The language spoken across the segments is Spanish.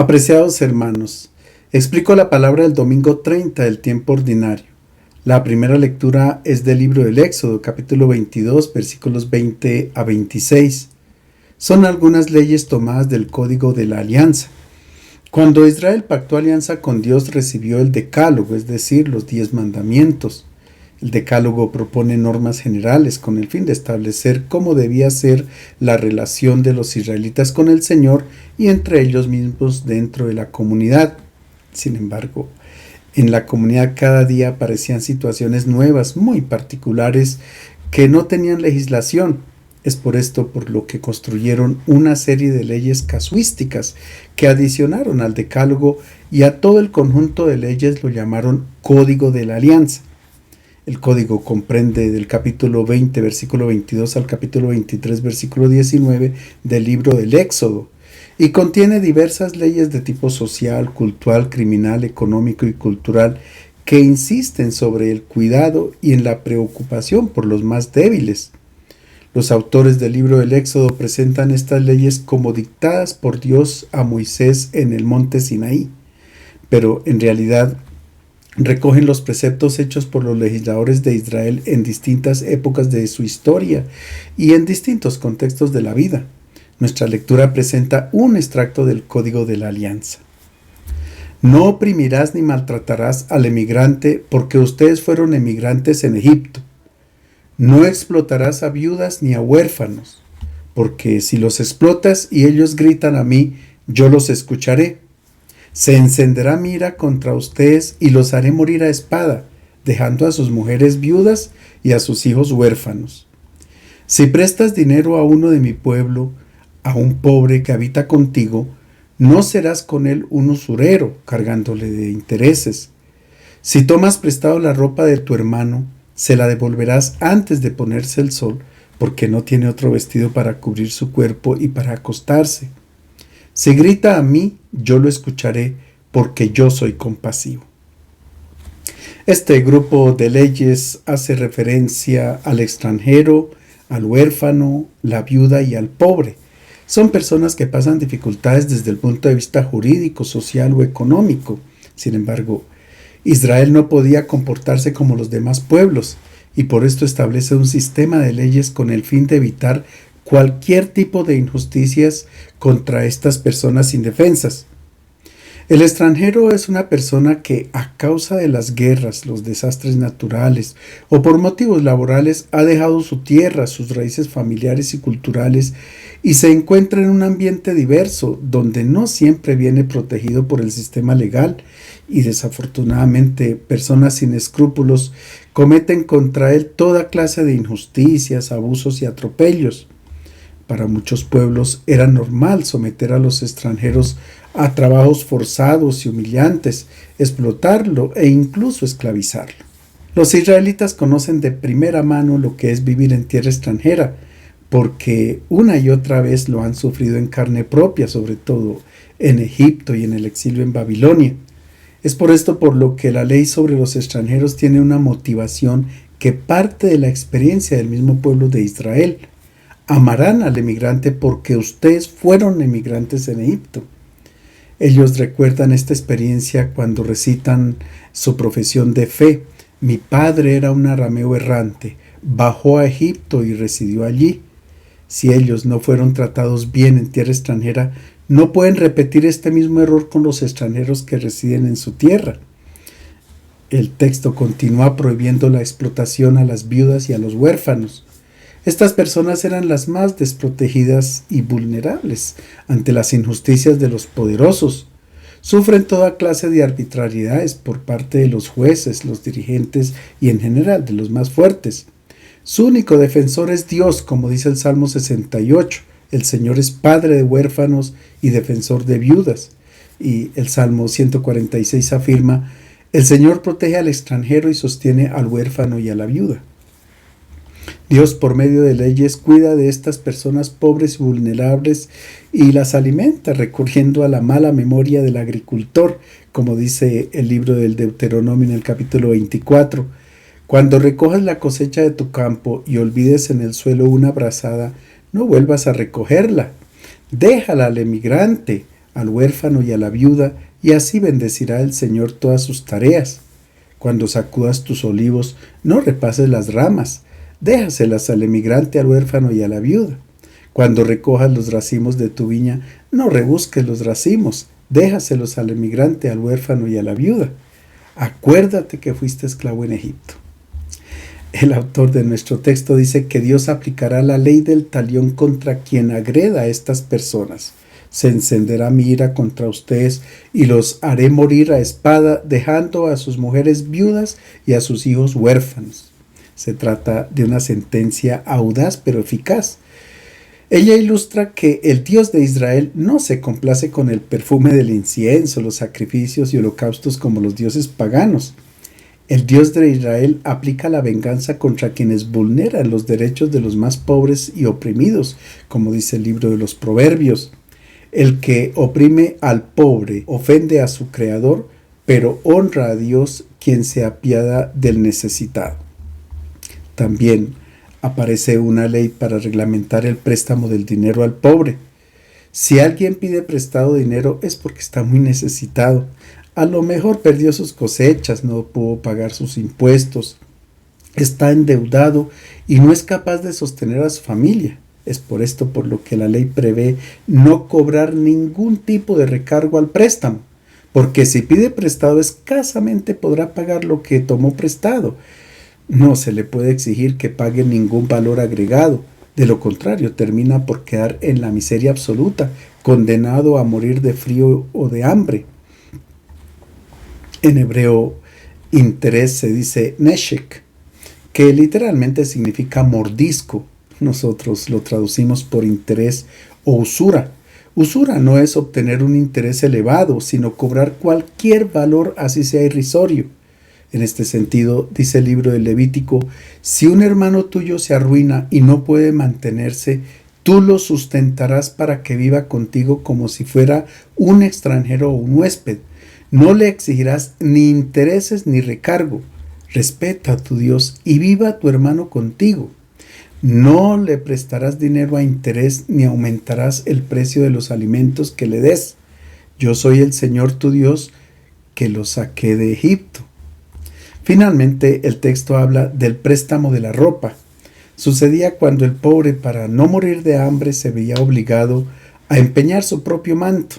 Apreciados hermanos, explico la palabra del domingo 30 del tiempo ordinario. La primera lectura es del libro del Éxodo, capítulo 22, versículos 20 a 26. Son algunas leyes tomadas del Código de la Alianza. Cuando Israel pactó alianza con Dios, recibió el Decálogo, es decir, los 10 mandamientos. El Decálogo propone normas generales con el fin de establecer cómo debía ser la relación de los israelitas con el Señor y entre ellos mismos dentro de la comunidad. Sin embargo, en la comunidad cada día aparecían situaciones nuevas, muy particulares, que no tenían legislación. Es por esto por lo que construyeron una serie de leyes casuísticas que adicionaron al Decálogo, y a todo el conjunto de leyes lo llamaron Código de la Alianza. El código comprende del capítulo 20, versículo 22 al capítulo 23, versículo 19 del libro del Éxodo, y contiene diversas leyes de tipo social, cultural, criminal, económico y cultural que insisten sobre el cuidado y en la preocupación por los más débiles. Los autores del libro del Éxodo presentan estas leyes como dictadas por Dios a Moisés en el monte Sinaí, pero en realidad recogen los preceptos hechos por los legisladores de Israel en distintas épocas de su historia y en distintos contextos de la vida. Nuestra lectura presenta un extracto del Código de la Alianza. No oprimirás ni maltratarás al emigrante, porque ustedes fueron emigrantes en Egipto. No explotarás a viudas ni a huérfanos, porque si los explotas y ellos gritan a mí, yo los escucharé. Se encenderá mi ira contra ustedes y los haré morir a espada, dejando a sus mujeres viudas y a sus hijos huérfanos. Si prestas dinero a uno de mi pueblo, a un pobre que habita contigo, no serás con él un usurero, cargándole de intereses. Si tomas prestado la ropa de tu hermano, se la devolverás antes de ponerse el sol, porque no tiene otro vestido para cubrir su cuerpo y para acostarse. Si grita a mí, yo lo escucharé, porque yo soy compasivo. Este grupo de leyes hace referencia al extranjero, al huérfano, la viuda y al pobre. Son personas que pasan dificultades desde el punto de vista jurídico, social o económico. Sin embargo, Israel no podía comportarse como los demás pueblos, y por esto establece un sistema de leyes con el fin de evitar cualquier tipo de injusticias contra estas personas indefensas. El extranjero es una persona que, a causa de las guerras, los desastres naturales o por motivos laborales, ha dejado su tierra, sus raíces familiares y culturales, y se encuentra en un ambiente diverso donde no siempre viene protegido por el sistema legal, y desafortunadamente personas sin escrúpulos cometen contra él toda clase de injusticias, abusos y atropellos. Para muchos pueblos era normal someter a los extranjeros a trabajos forzados y humillantes, explotarlo e incluso esclavizarlo. Los israelitas conocen de primera mano lo que es vivir en tierra extranjera, porque una y otra vez lo han sufrido en carne propia, sobre todo en Egipto y en el exilio en Babilonia. Es por esto por lo que la ley sobre los extranjeros tiene una motivación que parte de la experiencia del mismo pueblo de Israel. Amarán al emigrante porque ustedes fueron emigrantes en Egipto. Ellos recuerdan esta experiencia cuando recitan su profesión de fe. Mi padre era un arameo errante, bajó a Egipto y residió allí. Si ellos no fueron tratados bien en tierra extranjera, no pueden repetir este mismo error con los extranjeros que residen en su tierra. El texto continúa prohibiendo la explotación a las viudas y a los huérfanos. Estas personas eran las más desprotegidas y vulnerables ante las injusticias de los poderosos. Sufren toda clase de arbitrariedades por parte de los jueces, los dirigentes y en general de los más fuertes. Su único defensor es Dios, como dice el Salmo 68. El Señor es padre de huérfanos y defensor de viudas. Y el Salmo 146 afirma: el Señor protege al extranjero y sostiene al huérfano y a la viuda. Dios, por medio de leyes, cuida de estas personas pobres y vulnerables y las alimenta recurriendo a la mala memoria del agricultor, como dice el libro del Deuteronomio en el capítulo 24. Cuando recojas la cosecha de tu campo y olvides en el suelo una brazada, no vuelvas a recogerla. Déjala al emigrante, al huérfano y a la viuda, y así bendecirá el Señor todas sus tareas. Cuando sacudas tus olivos, no repases las ramas, déjaselas al emigrante, al huérfano y a la viuda. Cuando recojas los racimos de tu viña, no rebusques los racimos, déjaselos al emigrante, al huérfano y a la viuda. Acuérdate que fuiste esclavo en Egipto. El autor de nuestro texto dice que Dios aplicará la ley del talión contra quien agreda a estas personas. Se encenderá mi ira contra ustedes y los haré morir a espada, dejando a sus mujeres viudas y a sus hijos huérfanos. Se trata de una sentencia audaz pero eficaz. Ella ilustra que el Dios de Israel no se complace con el perfume del incienso, los sacrificios y holocaustos como los dioses paganos. El Dios de Israel aplica la venganza contra quienes vulneran los derechos de los más pobres y oprimidos, como dice el libro de los Proverbios. El que oprime al pobre ofende a su Creador, pero honra a Dios quien se apiada del necesitado. También aparece una ley para reglamentar el préstamo del dinero al pobre. Si alguien pide prestado dinero es porque está muy necesitado. A lo mejor perdió sus cosechas, no pudo pagar sus impuestos, está endeudado y no es capaz de sostener a su familia. Es por esto por lo que la ley prevé no cobrar ningún tipo de recargo al préstamo, porque si pide prestado escasamente podrá pagar lo que tomó prestado. No se le puede exigir que pague ningún valor agregado, de lo contrario termina por quedar en la miseria absoluta, condenado a morir de frío o de hambre. En hebreo, interés se dice neshek, que literalmente significa mordisco. Nosotros lo traducimos por interés o usura. Usura no es obtener un interés elevado, sino cobrar cualquier valor, así sea irrisorio. En este sentido, dice el libro del Levítico, si un hermano tuyo se arruina y no puede mantenerse, tú lo sustentarás para que viva contigo como si fuera un extranjero o un huésped. No le exigirás ni intereses ni recargo. Respeta a tu Dios y viva tu hermano contigo. No le prestarás dinero a interés ni aumentarás el precio de los alimentos que le des. Yo soy el Señor tu Dios que lo saqué de Egipto. Finalmente, el texto habla del préstamo de la ropa. Sucedía cuando el pobre, para no morir de hambre, se veía obligado a empeñar su propio manto.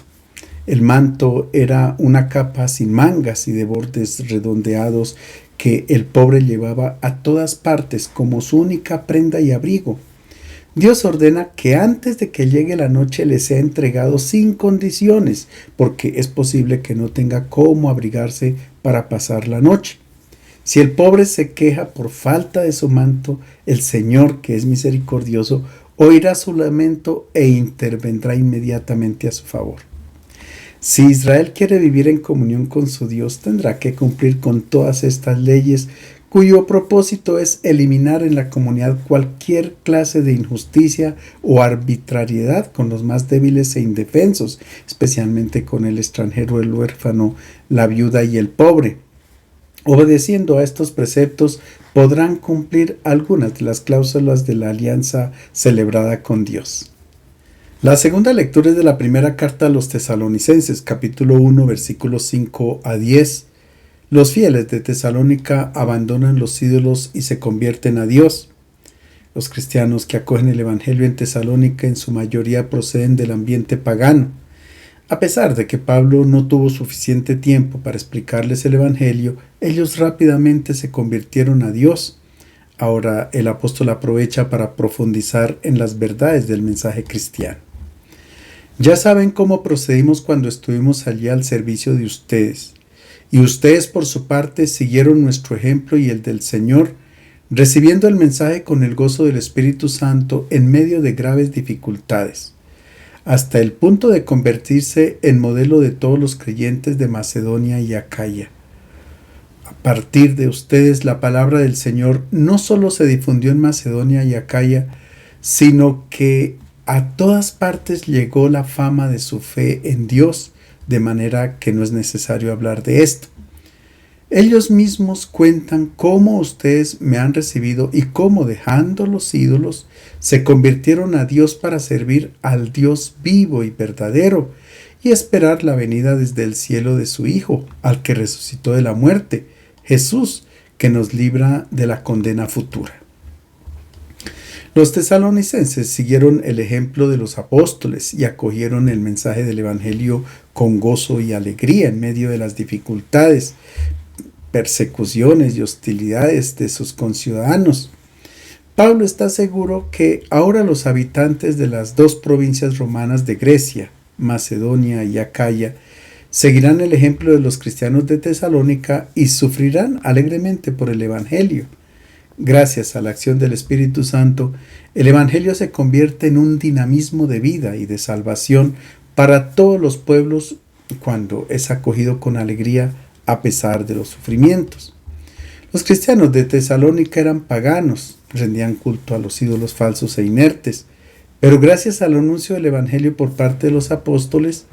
El manto era una capa sin mangas y de bordes redondeados que el pobre llevaba a todas partes como su única prenda y abrigo. Dios ordena que antes de que llegue la noche le sea entregado sin condiciones, porque es posible que no tenga cómo abrigarse para pasar la noche. Si el pobre se queja por falta de su manto, el Señor, que es misericordioso, oirá su lamento e intervendrá inmediatamente a su favor. Si Israel quiere vivir en comunión con su Dios, tendrá que cumplir con todas estas leyes, cuyo propósito es eliminar en la comunidad cualquier clase de injusticia o arbitrariedad con los más débiles e indefensos, especialmente con el extranjero, el huérfano, la viuda y el pobre. Obedeciendo a estos preceptos, podrán cumplir algunas de las cláusulas de la alianza celebrada con Dios. La segunda lectura es de la primera carta a los Tesalonicenses, capítulo 1, versículos 5 a 10. Los fieles de Tesalónica abandonan los ídolos y se convierten a Dios. Los cristianos que acogen el Evangelio en Tesalónica en su mayoría proceden del ambiente pagano. A pesar de que Pablo no tuvo suficiente tiempo para explicarles el Evangelio, ellos rápidamente se convirtieron a Dios. Ahora el apóstol aprovecha para profundizar en las verdades del mensaje cristiano. Ya saben cómo procedimos cuando estuvimos allí al servicio de ustedes, y ustedes por su parte siguieron nuestro ejemplo y el del Señor, recibiendo el mensaje con el gozo del Espíritu Santo en medio de graves dificultades, hasta el punto de convertirse en modelo de todos los creyentes de Macedonia y Acaya. A partir de ustedes la palabra del Señor no solo se difundió en Macedonia y Acaya, sino que a todas partes llegó la fama de su fe en Dios, de manera que no es necesario hablar de esto. Ellos mismos cuentan cómo ustedes me han recibido y cómo, dejando los ídolos, se convirtieron a Dios para servir al Dios vivo y verdadero, y esperar la venida desde el cielo de su Hijo, al que resucitó de la muerte, Jesús, que nos libra de la condena futura. Los tesalonicenses siguieron el ejemplo de los apóstoles y acogieron el mensaje del Evangelio con gozo y alegría en medio de las dificultades, persecuciones y hostilidades de sus conciudadanos. Pablo está seguro que ahora los habitantes de las dos provincias romanas de Grecia, Macedonia y Acaya, seguirán el ejemplo de los cristianos de Tesalónica y sufrirán alegremente por el Evangelio. Gracias a la acción del Espíritu Santo, el Evangelio se convierte en un dinamismo de vida y de salvación para todos los pueblos cuando es acogido con alegría a pesar de los sufrimientos. Los cristianos de Tesalónica eran paganos, rendían culto a los ídolos falsos e inertes, pero gracias al anuncio del Evangelio por parte de los apóstoles,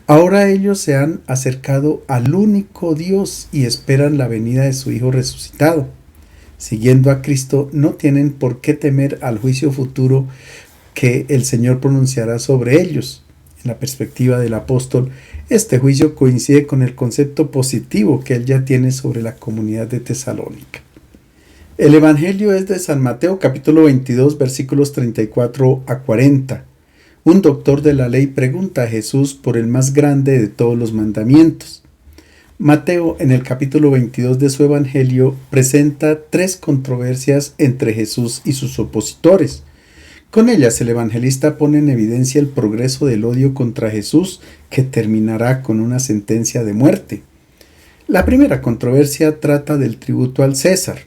ahora ellos se han acercado al único Dios y esperan la venida de su Hijo resucitado. Siguiendo a Cristo, no tienen por qué temer al juicio futuro que el Señor pronunciará sobre ellos. En la perspectiva del apóstol, este juicio coincide con el concepto positivo que él ya tiene sobre la comunidad de Tesalónica. El Evangelio es de San Mateo capítulo 22 versículos 34 a 40. Un doctor de la ley pregunta a Jesús por el más grande de todos los mandamientos. Mateo, en el capítulo 22 de su Evangelio, presenta tres controversias entre Jesús y sus opositores. Con ellas, el evangelista pone en evidencia el progreso del odio contra Jesús, que terminará con una sentencia de muerte. La primera controversia trata del tributo al César.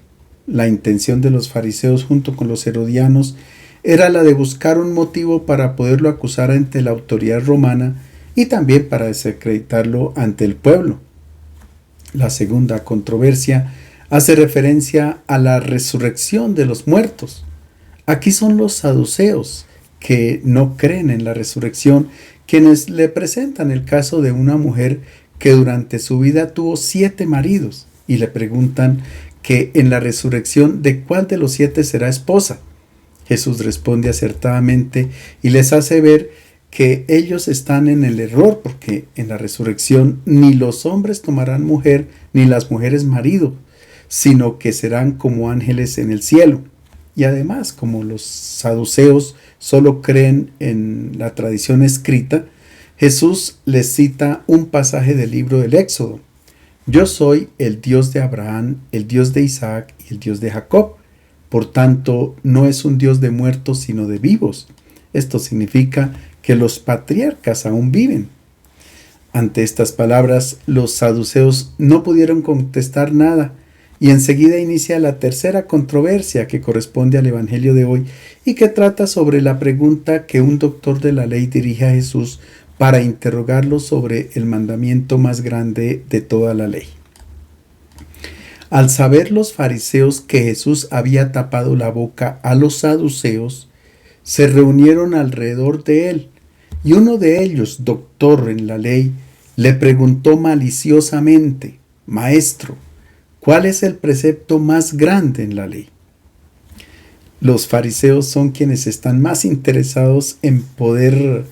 La intención de los fariseos junto con los herodianos era la de buscar un motivo para poderlo acusar ante la autoridad romana y también para desacreditarlo ante el pueblo. La segunda controversia hace referencia a la resurrección de los muertos. Aquí son los saduceos, que no creen en la resurrección, quienes le presentan el caso de una mujer que durante su vida tuvo 7 maridos y le preguntan que en la resurrección de cuál de los 7 será esposa. Jesús responde acertadamente y les hace ver que ellos están en el error, porque en la resurrección ni los hombres tomarán mujer, ni las mujeres marido, sino que serán como ángeles en el cielo. Y además, como los saduceos solo creen en la tradición escrita, Jesús les cita un pasaje del libro del Éxodo. Yo soy el Dios de Abraham, el Dios de Isaac y el Dios de Jacob. Por tanto, no es un Dios de muertos, sino de vivos. Esto significa que los patriarcas aún viven. Ante estas palabras, los saduceos no pudieron contestar nada, y enseguida inicia la tercera controversia que corresponde al Evangelio de hoy y que trata sobre la pregunta que un doctor de la ley dirige a Jesús para interrogarlo sobre el mandamiento más grande de toda la ley. Al saber los fariseos que Jesús había tapado la boca a los saduceos, se reunieron alrededor de él, y uno de ellos, doctor en la ley, le preguntó maliciosamente: Maestro, ¿cuál es el precepto más grande en la ley? Los fariseos son quienes están más interesados en poder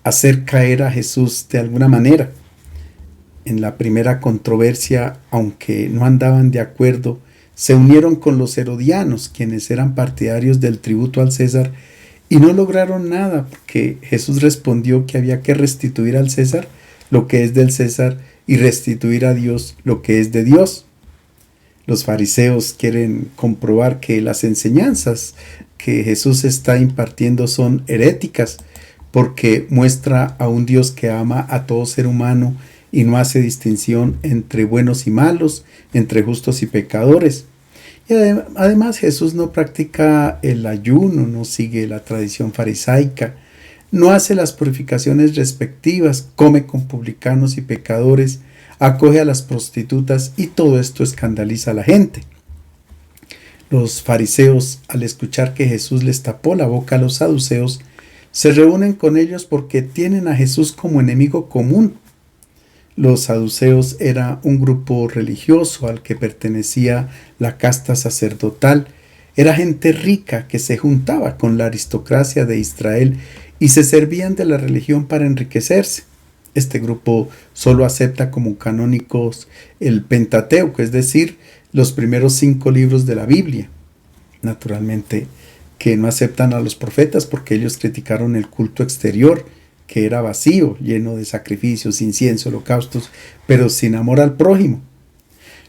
hacer caer a Jesús de alguna manera. En la primera controversia, aunque no andaban de acuerdo, se unieron con los herodianos, quienes eran partidarios del tributo al César, y no lograron nada, porque Jesús respondió que había que restituir al César lo que es del César y restituir a Dios lo que es de Dios. Los fariseos quieren comprobar que las enseñanzas que Jesús está impartiendo son heréticas, porque muestra a un Dios que ama a todo ser humano y no hace distinción entre buenos y malos, entre justos y pecadores. Y además Jesús no practica el ayuno, no sigue la tradición farisaica, no hace las purificaciones respectivas, come con publicanos y pecadores, acoge a las prostitutas, y todo esto escandaliza a la gente. Los fariseos, al escuchar que Jesús les tapó la boca a los saduceos, se reúnen con ellos porque tienen a Jesús como enemigo común. Los saduceos era un grupo religioso al que pertenecía la casta sacerdotal. Era gente rica que se juntaba con la aristocracia de Israel y se servían de la religión para enriquecerse. Este grupo solo acepta como canónicos el Pentateuco, es decir, los primeros 5 libros de la Biblia. Naturalmente que no aceptan a los profetas porque ellos criticaron el culto exterior, que era vacío, lleno de sacrificios, incienso, holocaustos, pero sin amor al prójimo.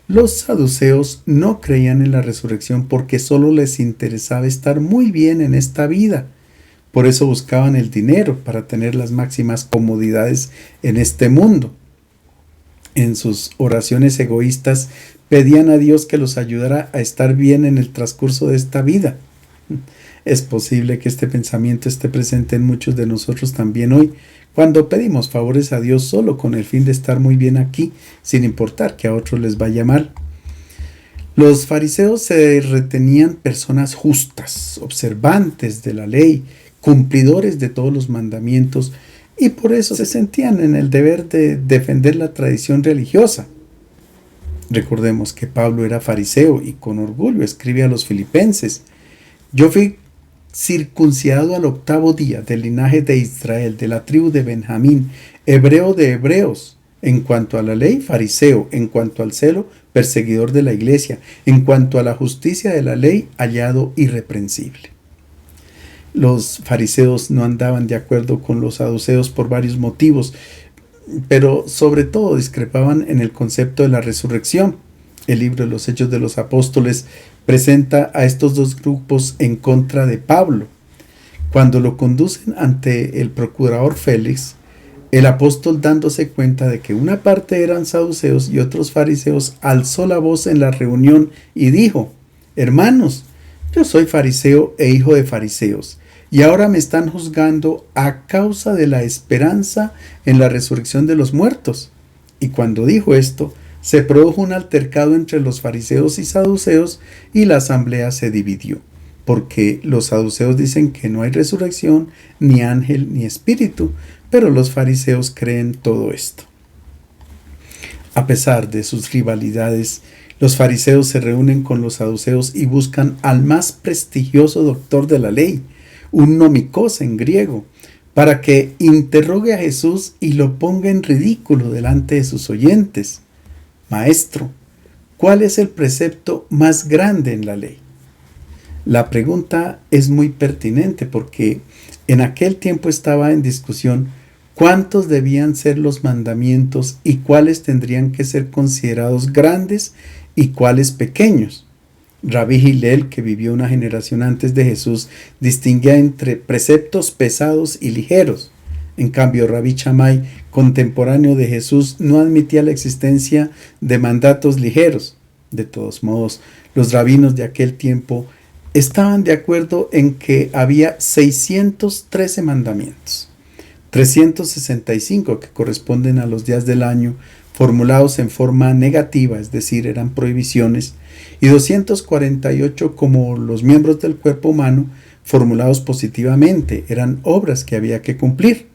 Los saduceos no creían en la resurrección porque solo les interesaba estar muy bien en esta vida. Por eso buscaban el dinero para tener las máximas comodidades en este mundo. En sus oraciones egoístas pedían a Dios que los ayudara a estar bien en el transcurso de esta vida. Es posible que este pensamiento esté presente en muchos de nosotros también hoy, cuando pedimos favores a Dios solo con el fin de estar muy bien aquí, sin importar que a otros les vaya mal. Los fariseos se retenían personas justas, observantes de la ley, cumplidores de todos los mandamientos, y por eso se sentían en el deber de defender la tradición religiosa. Recordemos que Pablo era fariseo y con orgullo escribe a los filipenses: yo fui circuncidado al 8º día del linaje de Israel, de la tribu de Benjamín, hebreo de hebreos, en cuanto a la ley, fariseo, en cuanto al celo, perseguidor de la iglesia, en cuanto a la justicia de la ley, hallado irreprensible. Los fariseos no andaban de acuerdo con los saduceos por varios motivos, pero sobre todo discrepaban en el concepto de la resurrección. El libro de los Hechos de los Apóstoles presenta a estos dos grupos en contra de Pablo. Cuando lo conducen ante el procurador Félix, el apóstol, dándose cuenta de que una parte eran saduceos y otros fariseos, alzó la voz en la reunión y dijo: hermanos, yo soy fariseo e hijo de fariseos, y ahora me están juzgando a causa de la esperanza en la resurrección de los muertos. Y cuando dijo esto, se produjo un altercado entre los fariseos y saduceos, y la asamblea se dividió, porque los saduceos dicen que no hay resurrección, ni ángel, ni espíritu, pero los fariseos creen todo esto. A pesar de sus rivalidades, los fariseos se reúnen con los saduceos y buscan al más prestigioso doctor de la ley, un nomikos en griego, para que interrogue a Jesús y lo ponga en ridículo delante de sus oyentes. Maestro, ¿cuál es el precepto más grande en la ley? La pregunta es muy pertinente porque en aquel tiempo estaba en discusión cuántos debían ser los mandamientos y cuáles tendrían que ser considerados grandes y cuáles pequeños. Rabí Hillel, que vivió una generación antes de Jesús, distinguía entre preceptos pesados y ligeros. En cambio, Rabí Shammai, contemporáneo de Jesús, no admitía la existencia de mandatos ligeros. De todos modos, los rabinos de aquel tiempo estaban de acuerdo en que había 613 mandamientos, 365 que corresponden a los días del año, formulados en forma negativa, es decir, eran prohibiciones, y 248 como los miembros del cuerpo humano, formulados positivamente, eran obras que había que cumplir.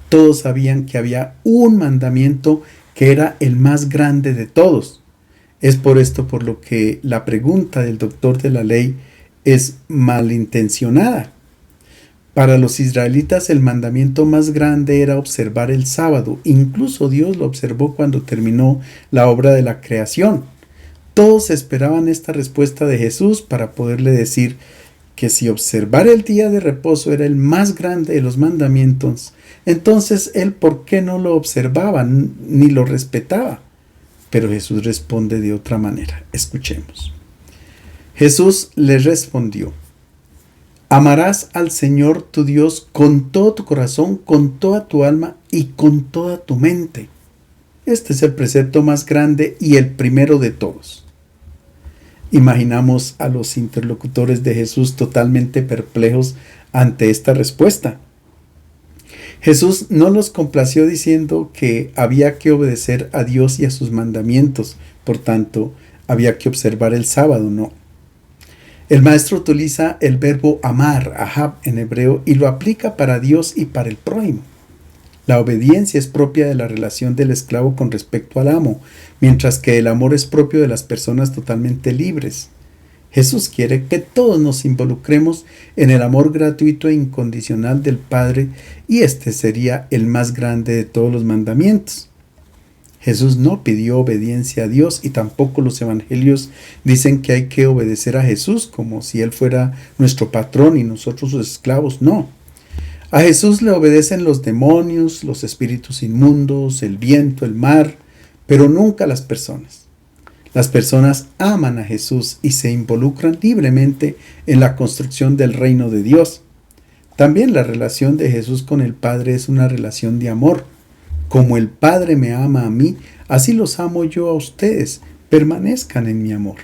Todos sabían que había un mandamiento que era el más grande de todos. Es por esto por lo que la pregunta del doctor de la ley es malintencionada. Para los israelitas el mandamiento más grande era observar el sábado. Incluso Dios lo observó cuando terminó la obra de la creación. Todos esperaban esta respuesta de Jesús para poderle decir que si observar el día de reposo era el más grande de los mandamientos, entonces él ¿por qué no lo observaba ni lo respetaba? Pero Jesús responde de otra manera. Escuchemos. Jesús le respondió: amarás al Señor tu Dios con todo tu corazón, con toda tu alma y con toda tu mente. Este es el precepto más grande y el primero de todos. Imaginamos a los interlocutores de Jesús totalmente perplejos ante esta respuesta. Jesús no los complació diciendo que había que obedecer a Dios y a sus mandamientos, por tanto, había que observar el sábado, no. El maestro utiliza el verbo amar, ahab en hebreo, y lo aplica para Dios y para el prójimo. La obediencia es propia de la relación del esclavo con respecto al amo, mientras que el amor es propio de las personas totalmente libres. Jesús quiere que todos nos involucremos en el amor gratuito e incondicional del Padre, y este sería el más grande de todos los mandamientos. Jesús no pidió obediencia a Dios, y tampoco los evangelios dicen que hay que obedecer a Jesús como si Él fuera nuestro patrón y nosotros sus esclavos. No. A Jesús le obedecen los demonios, los espíritus inmundos, el viento, el mar, pero nunca las personas. Las personas aman a Jesús y se involucran libremente en la construcción del reino de Dios. También la relación de Jesús con el Padre es una relación de amor. Como el Padre me ama a mí, así los amo yo a ustedes. Permanezcan en mi amor.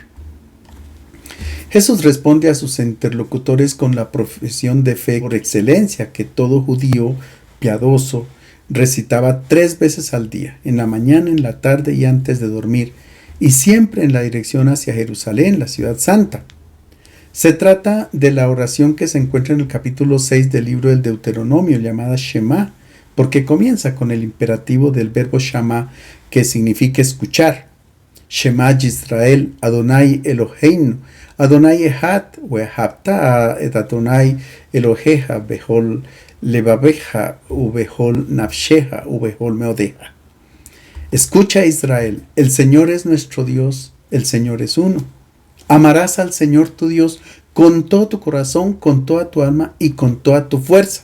Jesús responde a sus interlocutores con la profesión de fe por excelencia que todo judío piadoso recitaba 3 veces al día, en la mañana, en la tarde y antes de dormir, y siempre en la dirección hacia Jerusalén, la ciudad santa. Se trata de la oración que se encuentra en el capítulo 6 del libro del Deuteronomio, llamada Shema, porque comienza con el imperativo del verbo Shama, que significa escuchar. Shema Yisrael, Adonai Eloheinu, Adonai Echad, Ve'ahavta et Adonai Eloheja, Behol Levabeja, Ubehol Nafsheja, Ubehol Meodeja. Escucha, Israel, el Señor es nuestro Dios, el Señor es uno. Amarás al Señor tu Dios con todo tu corazón, con toda tu alma y con toda tu fuerza.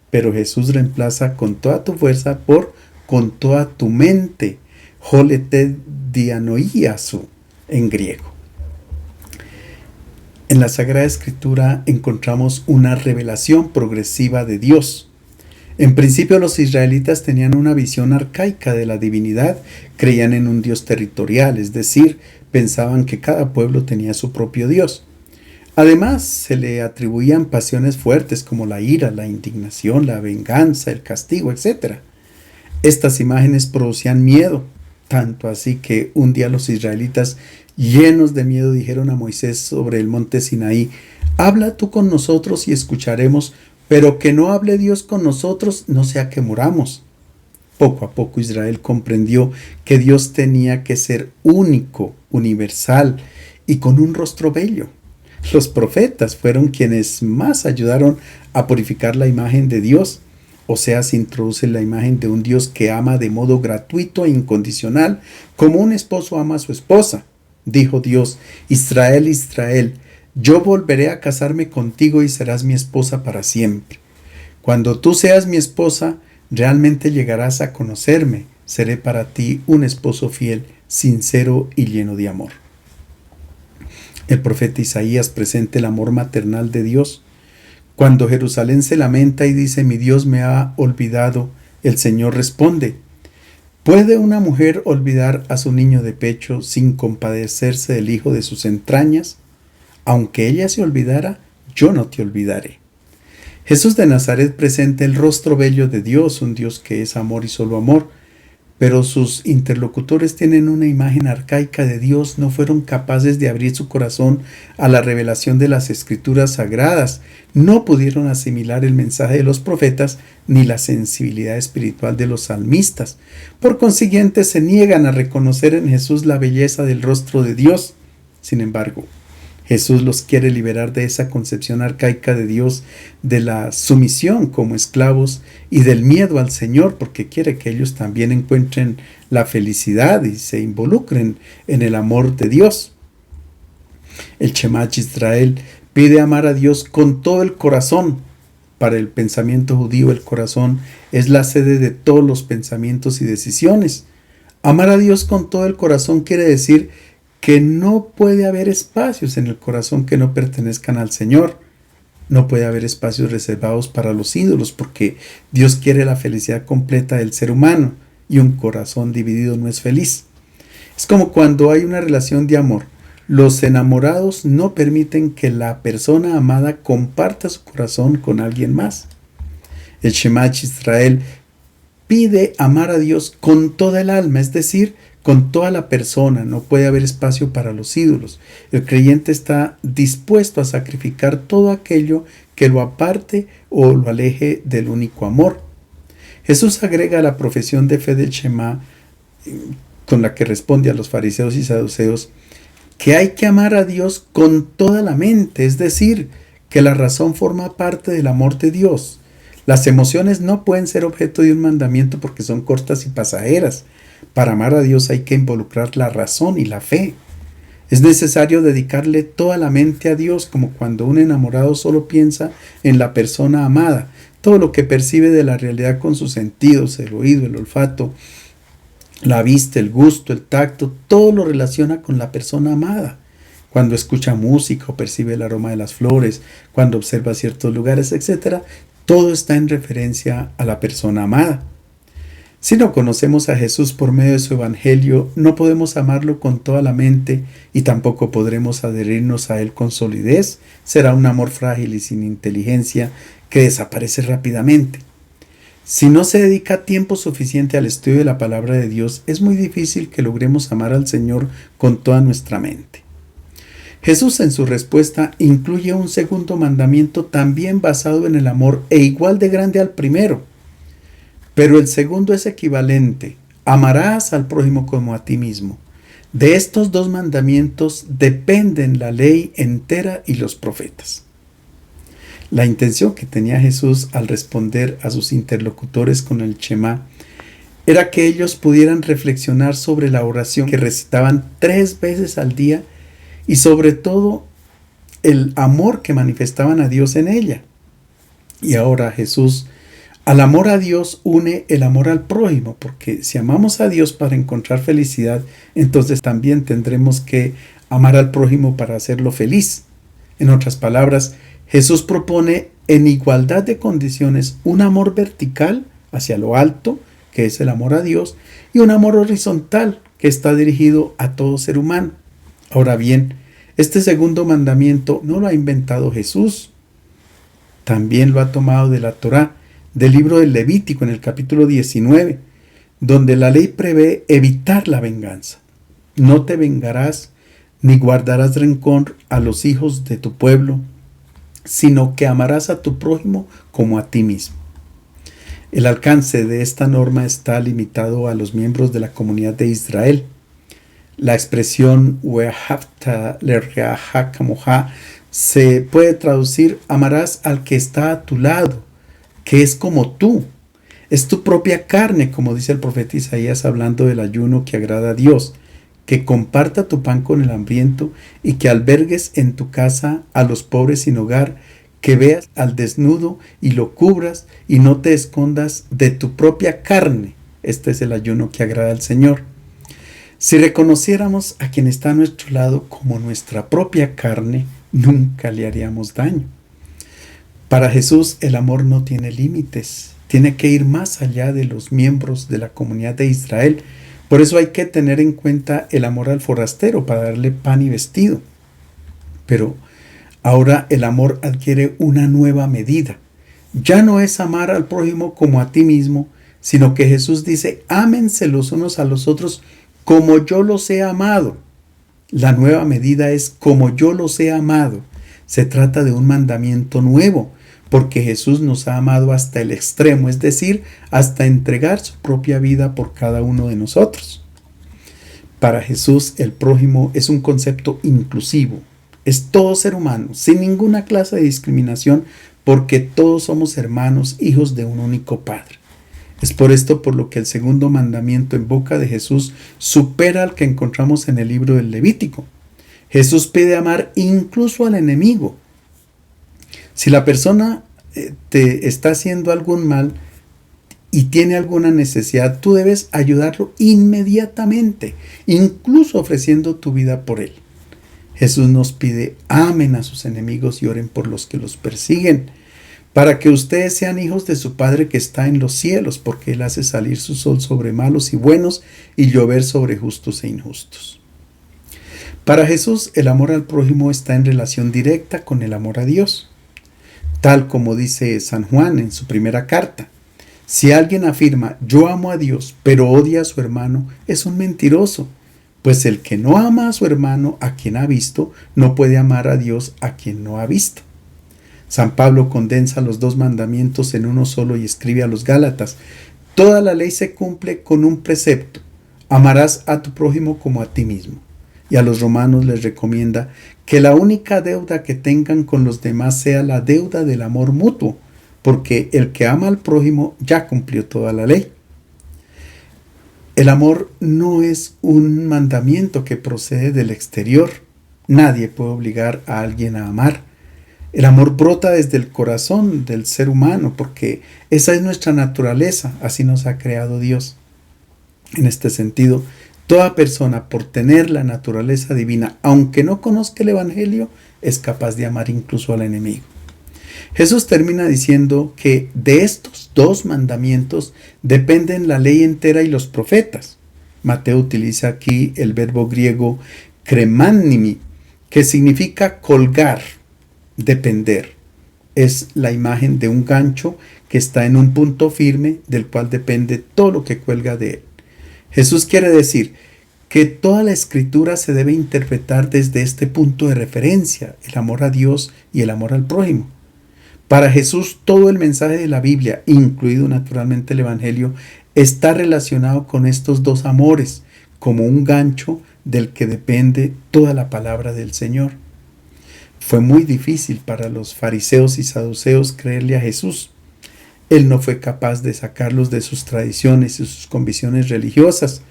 Pero Jesús reemplaza con toda tu fuerza por con toda tu mente, holete dianoiasu en griego. En la Sagrada Escritura encontramos una revelación progresiva de Dios. En principio los israelitas tenían una visión arcaica de la divinidad, creían en un Dios territorial, es decir, pensaban que cada pueblo tenía su propio Dios. Además, se le atribuían pasiones fuertes como la ira, la indignación, la venganza, el castigo, etc. Estas imágenes producían miedo, tanto así que un día los israelitas, llenos de miedo, dijeron a Moisés sobre el monte Sinaí: «Habla tú con nosotros y escucharemos, pero que no hable Dios con nosotros, no sea que muramos». Poco a poco Israel comprendió que Dios tenía que ser único, universal y con un rostro bello. Los profetas fueron quienes más ayudaron a purificar la imagen de Dios. O sea, se introduce la imagen de un Dios que ama de modo gratuito e incondicional, como un esposo ama a su esposa. Dijo Dios: «Israel, Israel, yo volveré a casarme contigo y serás mi esposa para siempre. Cuando tú seas mi esposa, realmente llegarás a conocerme. Seré para ti un esposo fiel, sincero y lleno de amor». El profeta Isaías presenta el amor maternal de Dios. Cuando Jerusalén se lamenta y dice: «Mi Dios me ha olvidado», el Señor responde: ¿puede una mujer olvidar a su niño de pecho sin compadecerse del hijo de sus entrañas? Aunque ella se olvidara, yo no te olvidaré. Jesús de Nazaret presenta el rostro bello de Dios, un Dios que es amor y solo amor. Pero sus interlocutores tienen una imagen arcaica de Dios, no fueron capaces de abrir su corazón a la revelación de las Escrituras sagradas, no pudieron asimilar el mensaje de los profetas ni la sensibilidad espiritual de los salmistas. Por consiguiente, se niegan a reconocer en Jesús la belleza del rostro de Dios. Sin embargo, Jesús los quiere liberar de esa concepción arcaica de Dios, de la sumisión como esclavos y del miedo al Señor, porque quiere que ellos también encuentren la felicidad y se involucren en el amor de Dios. El Shema Yisrael pide amar a Dios con todo el corazón. Para el pensamiento judío, el corazón es la sede de todos los pensamientos y decisiones. Amar a Dios con todo el corazón quiere decir que no puede haber espacios en el corazón que no pertenezcan al Señor. No puede haber espacios reservados para los ídolos, porque Dios quiere la felicidad completa del ser humano, y un corazón dividido no es feliz. Es como cuando hay una relación de amor. Los enamorados no permiten que la persona amada comparta su corazón con alguien más. El Shema Yisrael pide amar a Dios con toda el alma, es decir, con toda la persona. No puede haber espacio para los ídolos. El creyente está dispuesto a sacrificar todo aquello que lo aparte o lo aleje del único amor. Jesús agrega a la profesión de fe del Shema, con la que responde a los fariseos y saduceos, que hay que amar a Dios con toda la mente, es decir, que la razón forma parte del amor de Dios. Las emociones no pueden ser objeto de un mandamiento porque son cortas y pasajeras. Para amar a Dios hay que involucrar la razón y la fe. Es necesario dedicarle toda la mente a Dios, como cuando un enamorado solo piensa en la persona amada. Todo lo que percibe de la realidad con sus sentidos, el oído, el olfato, la vista, el gusto, el tacto, todo lo relaciona con la persona amada. Cuando escucha música o percibe el aroma de las flores, cuando observa ciertos lugares, etc., todo está en referencia a la persona amada. Si no conocemos a Jesús por medio de su evangelio, no podemos amarlo con toda la mente y tampoco podremos adherirnos a él con solidez. Será un amor frágil y sin inteligencia que desaparece rápidamente. Si no se dedica tiempo suficiente al estudio de la palabra de Dios, es muy difícil que logremos amar al Señor con toda nuestra mente. Jesús en su respuesta incluye un segundo mandamiento también basado en el amor e igual de grande al primero. Pero el segundo es equivalente: amarás al prójimo como a ti mismo. De estos dos mandamientos dependen la ley entera y los profetas. La intención que tenía Jesús al responder a sus interlocutores con el Shema era que ellos pudieran reflexionar sobre la oración que recitaban 3 veces al día y sobre todo el amor que manifestaban a Dios en ella. Y ahora Jesús, al amor a Dios, une el amor al prójimo, porque si amamos a Dios para encontrar felicidad, entonces también tendremos que amar al prójimo para hacerlo feliz. En otras palabras, Jesús propone en igualdad de condiciones un amor vertical hacia lo alto, que es el amor a Dios, y un amor horizontal que está dirigido a todo ser humano. Ahora bien, este segundo mandamiento no lo ha inventado Jesús. También lo ha tomado de la Torá, del libro del Levítico en el capítulo 19, donde la ley prevé evitar la venganza. No te vengarás ni guardarás rencor a los hijos de tu pueblo, sino que amarás a tu prójimo como a ti mismo. El alcance de esta norma está limitado a los miembros de la comunidad de Israel. La expresión "Wehavta lereaja kamoja" se puede traducir: amarás al que está a tu lado, que es como tú. Es tu propia carne, como dice el profeta Isaías hablando del ayuno que agrada a Dios, que comparta tu pan con el hambriento y que albergues en tu casa a los pobres sin hogar, que veas al desnudo y lo cubras y no te escondas de tu propia carne. Este es el ayuno que agrada al Señor. Si reconociéramos a quien está a nuestro lado como nuestra propia carne, nunca le haríamos daño. Para Jesús el amor no tiene límites, tiene que ir más allá de los miembros de la comunidad de Israel. Por eso hay que tener en cuenta el amor al forastero para darle pan y vestido. Pero ahora el amor adquiere una nueva medida. Ya no es amar al prójimo como a ti mismo, sino que Jesús dice: ámense los unos a los otros como yo los he amado. La nueva medida es como yo los he amado. Se trata de un mandamiento nuevo, porque Jesús nos ha amado hasta el extremo, es decir, hasta entregar su propia vida por cada uno de nosotros. Para Jesús, el prójimo es un concepto inclusivo. Es todo ser humano, sin ninguna clase de discriminación, porque todos somos hermanos, hijos de un único Padre. Es por esto por lo que el segundo mandamiento en boca de Jesús supera al que encontramos en el libro del Levítico. Jesús pide amar incluso al enemigo. Si la persona te está haciendo algún mal y tiene alguna necesidad, tú debes ayudarlo inmediatamente, incluso ofreciendo tu vida por él. Jesús nos pide: amen a sus enemigos y oren por los que los persiguen, para que ustedes sean hijos de su Padre que está en los cielos, porque Él hace salir su sol sobre malos y buenos y llover sobre justos e injustos. Para Jesús, el amor al prójimo está en relación directa con el amor a Dios. Tal como dice San Juan en su primera carta: si alguien afirma yo amo a Dios, pero odia a su hermano, es un mentiroso, pues el que no ama a su hermano a quien ha visto, no puede amar a Dios a quien no ha visto. San Pablo condensa los dos mandamientos en uno solo y escribe a los Gálatas: toda la ley se cumple con un precepto: amarás a tu prójimo como a ti mismo. y a los romanos les recomienda que la única deuda que tengan con los demás sea la deuda del amor mutuo, porque el que ama al prójimo ya cumplió toda la ley. El amor no es un mandamiento que procede del exterior. Nadie puede obligar a alguien a amar. El amor brota desde el corazón del ser humano, porque esa es nuestra naturaleza, así nos ha creado Dios. En este sentido, toda persona, por tener la naturaleza divina, aunque no conozca el Evangelio, es capaz de amar incluso al enemigo. Jesús termina diciendo que de estos dos mandamientos dependen la ley entera y los profetas. Mateo utiliza aquí el verbo griego kremannimi, que significa colgar, depender. Es la imagen de un gancho que está en un punto firme del cual depende todo lo que cuelga de él. Jesús quiere decir que toda la escritura se debe interpretar desde este punto de referencia, el amor a Dios y el amor al prójimo. Para Jesús, todo el mensaje de la Biblia, incluido naturalmente el Evangelio, está relacionado con estos dos amores, como un gancho del que depende toda la palabra del Señor. Fue muy difícil para los fariseos y saduceos creerle a Jesús. Él no fue capaz de sacarlos de sus tradiciones y sus convicciones religiosas.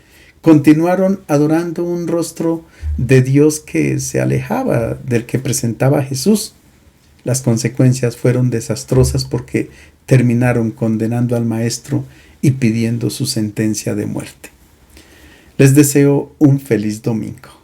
Continuaron adorando un rostro de Dios que se alejaba del que presentaba Jesús. Las consecuencias fueron desastrosas porque terminaron condenando al maestro y pidiendo su sentencia de muerte. Les deseo un feliz domingo.